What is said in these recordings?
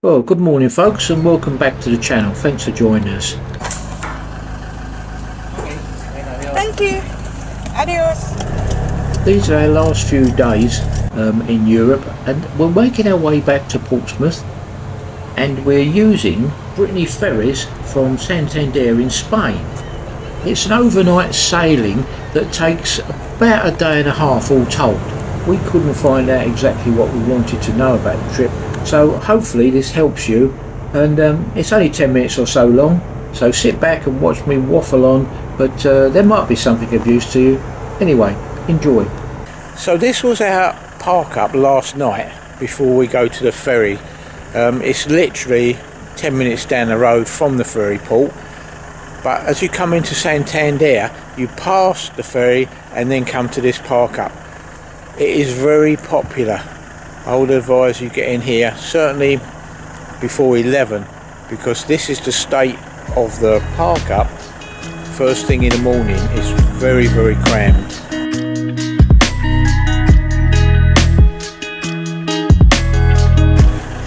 Well, good morning folks, and welcome back to the channel. Thanks for joining us. Thank you. Adios. These are our last few days in Europe, and we're making our way back to Portsmouth, and we're using Brittany Ferries from Santander in Spain. It's an overnight sailing that takes about a day and a half all told. We couldn't find out exactly what we wanted to know about the trip, so hopefully this helps you. And it's only 10 minutes or so long, so sit back and watch me waffle on, but there might be something of use to you. Anyway, enjoy. So this was our park up last night before we go to the ferry. It's literally 10 minutes down the road from the ferry port, but as you come into Santander you pass the ferry and then come to this park up. It is very popular. I would advise you get in here certainly before 11, because this is the state of the park up first thing in the morning. It's very crammed.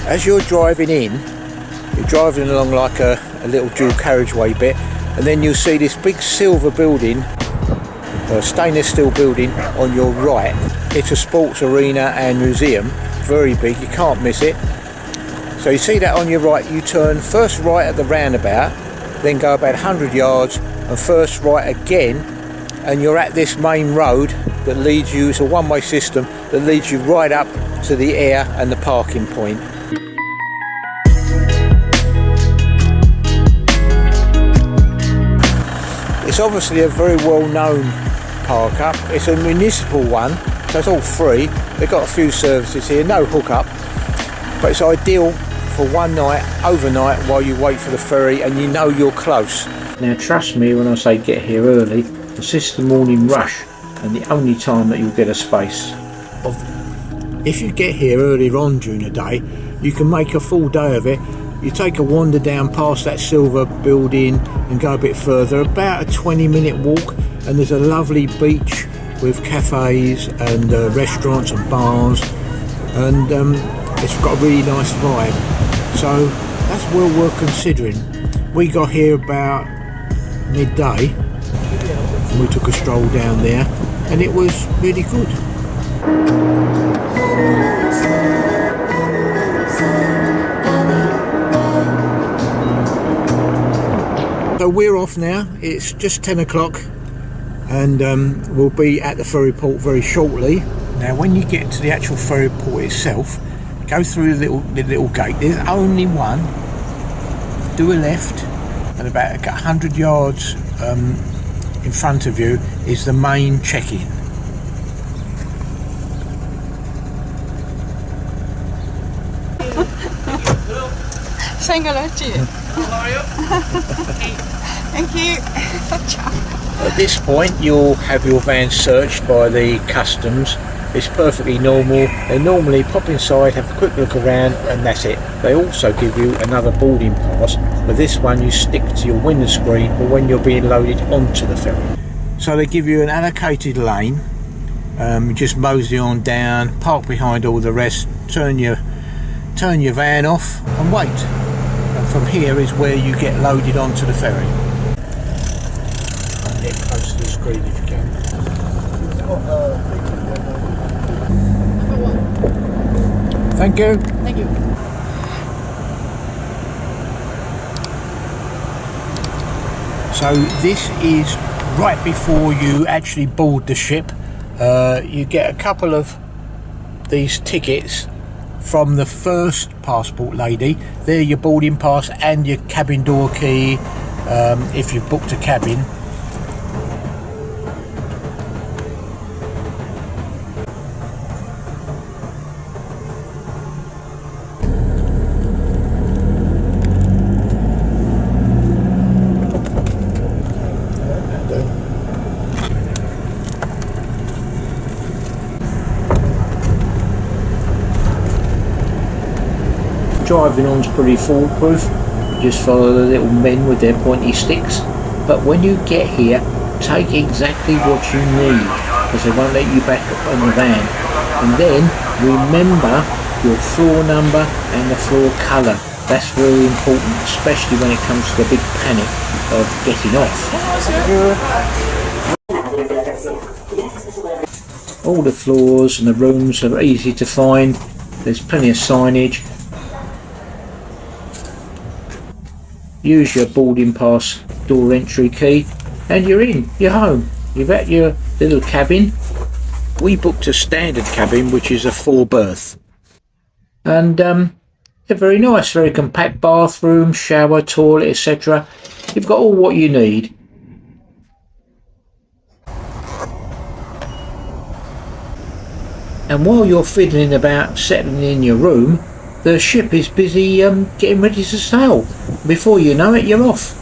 As you're driving in, you're driving along like a little dual carriageway bit, and then you'll see this big silver building, stainless steel building on your right. It's a sports arena and museum, very big, you can't miss it. So you see that on your right, you turn first right at the roundabout, then go about 100 yards and first right again, and you're at this main road that leads you, it's a one-way system that leads you right up to the air and the parking point. It's obviously a very well-known park up. It's a municipal one, so it's all free. They've got a few services here, no hookup, but it's ideal for one night, overnight, while you wait for the ferry and you know you're close. Now trust me when I say get here early, this is the morning rush and the only time that you'll get a space. If you get here earlier on during the day, you can make a full day of it. You take a wander down past that silver building and go a bit further, about a 20-minute walk, and there's a lovely beach with cafes and restaurants and bars, and it's got a really nice vibe. So that's well worth considering. We got here about midday and we took a stroll down there, and it was really good. So we're off now. It's just 10 o'clock and we'll be at the ferry port very shortly. Now when you get to the actual ferry port itself, go through the little gate. There's only one. Do a left, and about 100 yards in front of you is the main check-in. Saying hello to you. Thank you. At this point you'll have your van searched by the customs. It's perfectly normal. They normally pop inside, have a quick look around, and that's it. They also give you another boarding pass, but this one you stick to your window screen or when you're being loaded onto the ferry. So they give you an allocated lane. You just mosey on down, park behind all the rest, turn your van off and wait. And from here is where you get loaded onto the ferry. Get close to the screen if you can. Thank you. Thank you. So this is right before you actually board the ship. You get a couple of these tickets from the first passport lady. They're your boarding pass and your cabin door key if you've booked a cabin. Driving on's pretty foolproof. Just follow the little men with their pointy sticks. But when you get here, take exactly what you need, because they won't let you back up on the van. And then remember your floor number and the floor colour. That's very important, especially when it comes to the big panic of getting off. All the floors and the rooms are easy to find. There's plenty of signage. Use your boarding pass door entry key and you're in, you're home. You've at your little cabin. We booked a standard cabin, which is a 4-berth. And they're very nice, very compact bathroom, shower, toilet, etc. You've got all what you need. And while you're fiddling about settling in your room, the ship is busy getting ready to sail. Before you know it, you're off.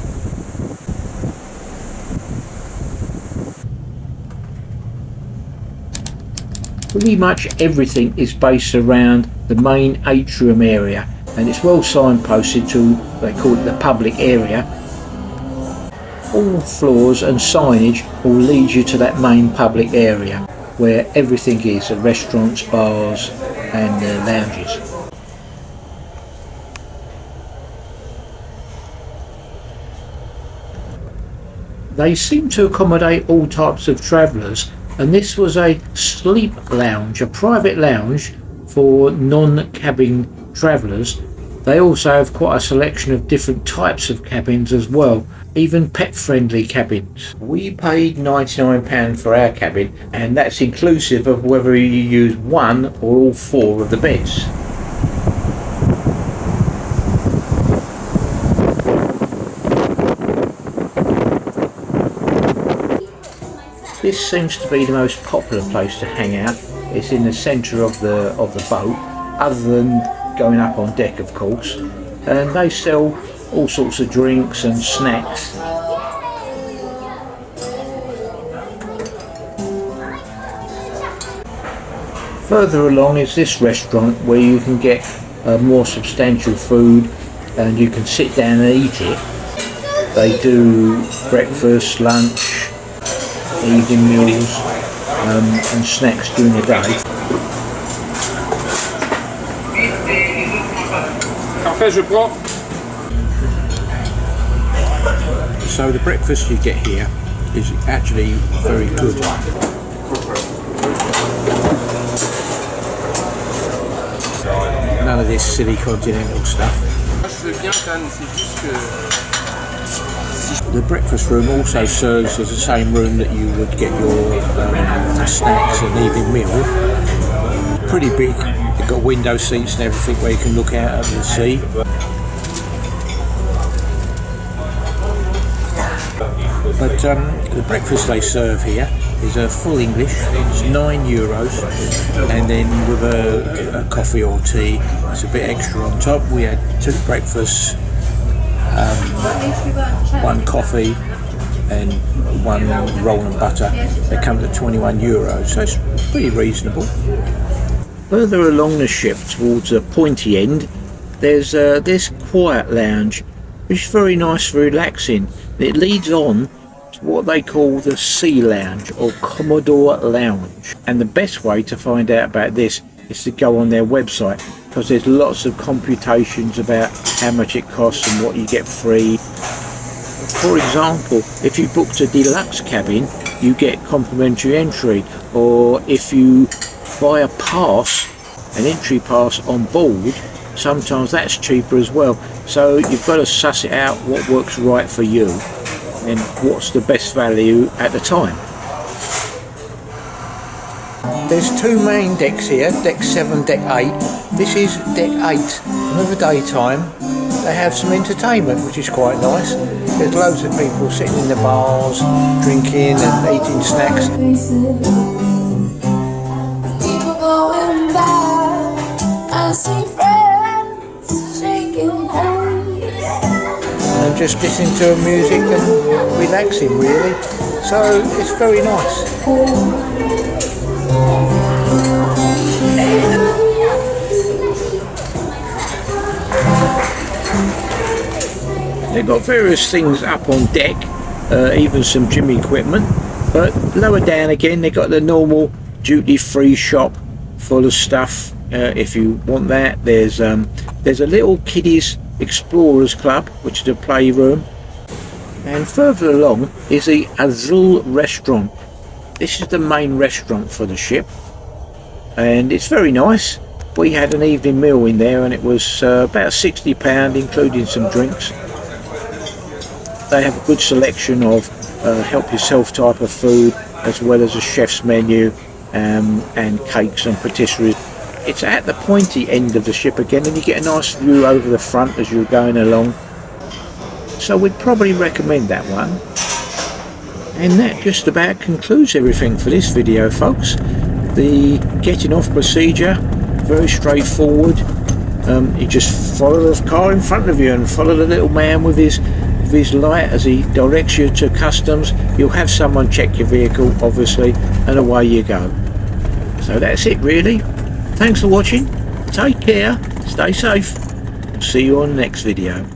Pretty much everything is based around the main atrium area, and it's well signposted to, they call it the public area. All floors and signage will lead you to that main public area where everything is, the restaurants, bars and lounges. They seem to accommodate all types of travellers, and this was a sleep lounge, a private lounge for non-cabin travellers. They also have quite a selection of different types of cabins as well, even pet-friendly cabins. We paid £99 for our cabin, and that's inclusive of whether you use one or all 4 of the beds. This seems to be the most popular place to hang out. It's in the centre of the boat, other than going up on deck, of course. And they sell all sorts of drinks and snacks. Further along is this restaurant where you can get more substantial food and you can sit down and eat it. They do breakfast, lunch, evening meals and snacks during the day. So the breakfast you get here is actually very good. None of this silly continental stuff. The breakfast room also serves as the same room that you would get your snacks and evening meal. Pretty big. You've got window seats and everything where you can look out at the sea. But the breakfast they serve here is full English. It's €9, and then with a coffee or tea, it's a bit extra on top. We had 2 breakfasts, 1 coffee and 1 roll and butter. They come to €21, so it's pretty reasonable. Further along the ship towards the pointy end, there's this quiet lounge, which is very nice, very relaxing. It leads on to what they call the Sea Lounge or Commodore Lounge, and the best way to find out about this is to go on their website, because there's lots of computations about how much it costs and what you get free. For example, if you booked a deluxe cabin, you get complimentary entry, or if you buy a pass, an entry pass on board, sometimes that's cheaper as well. So you've got to suss it out, what works right for you and what's the best value at the time. There's 2 main decks here, deck 7, deck 8. This is deck 8, and in the daytime they have some entertainment, which is quite nice. There's loads of people sitting in the bars, drinking and eating snacks. People going by, I see friends shaking hands. And just listening to music and relaxing, really. So it's very nice. They've got various things up on deck, even some gym equipment, but lower down again they've got the normal duty-free shop full of stuff, if you want that. There's a little kiddies explorers club, which is a playroom, and further along is the Azul restaurant. This is the main restaurant for the ship, and it's very nice. We had an evening meal in there, and it was about £60, including some drinks. They have a good selection of help yourself type of food, as well as a chef's menu, and cakes and patisseries. It's at the pointy end of the ship again, and you get a nice view over the front as you're going along. So we'd probably recommend that one. And that just about concludes everything for this video, folks. The getting off procedure, very straightforward. You just follow the car in front of you and follow the little man with his light as he directs you to customs. You'll have someone check your vehicle, obviously, and away you go. So that's it, really. Thanks for watching. Take care. Stay safe. See you on the next video.